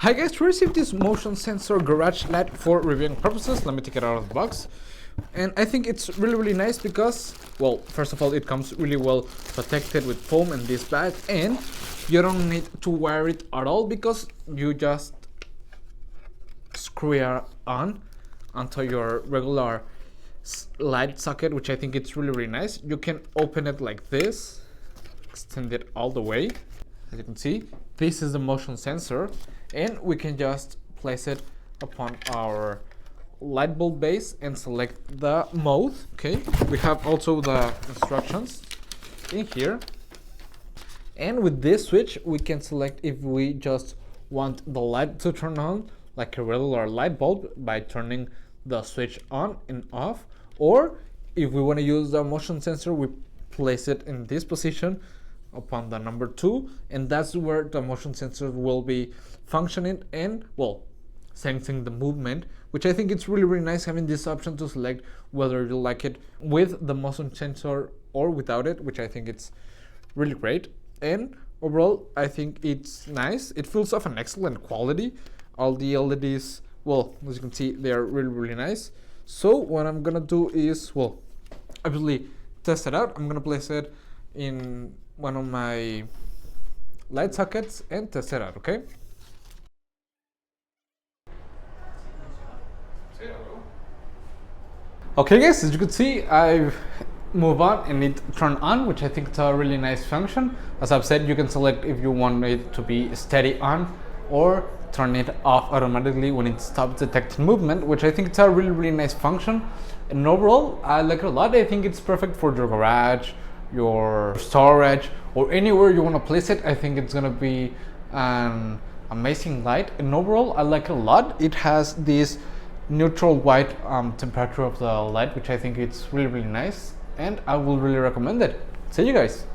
Hi guys, we received this motion sensor garage light for reviewing purposes. Let me take it out of the box. And I think it's really nice because, well, first of all, it comes really well protected with foam in this bag, and you don't need to wire it at all because you just screw it on onto your regular light socket, which I think it's really nice. You can open it like this, extend it all the way. As you can see, this is the motion sensor, and we can just place it upon our light bulb base and select the mode. Okay, we have also the instructions in here, and with this switch we can select if we just want the light to turn on like a regular light bulb by turning the switch on and off, or if we want to use the motion sensor, we place it in this position upon the number 2, and that's where the motion sensor will be functioning and, well, sensing the movement, which I think it's really nice having this option to select whether you like it with the motion sensor or without it, which I think it's really great. And overall, I think it's nice. It feels of an excellent quality. All the LEDs, well, as you can see, they are really nice. So what I'm gonna do is, well, obviously test it out. I'm gonna place it in one of my light sockets and test it out, okay? Okay guys, as you can see, I've moved on and it turned on, which I think is a really nice function. As I've said, you can select if you want it to be steady on or turn it off automatically when it stops detecting movement, which I think it's a really nice function. And overall, I like it a lot. I think it's perfect for your garage, your storage, or anywhere you want to place it. I think it's gonna be an amazing light, and overall I like it a lot. It has this neutral white temperature of the light, which I think it's really nice, and I will really recommend it. See you guys.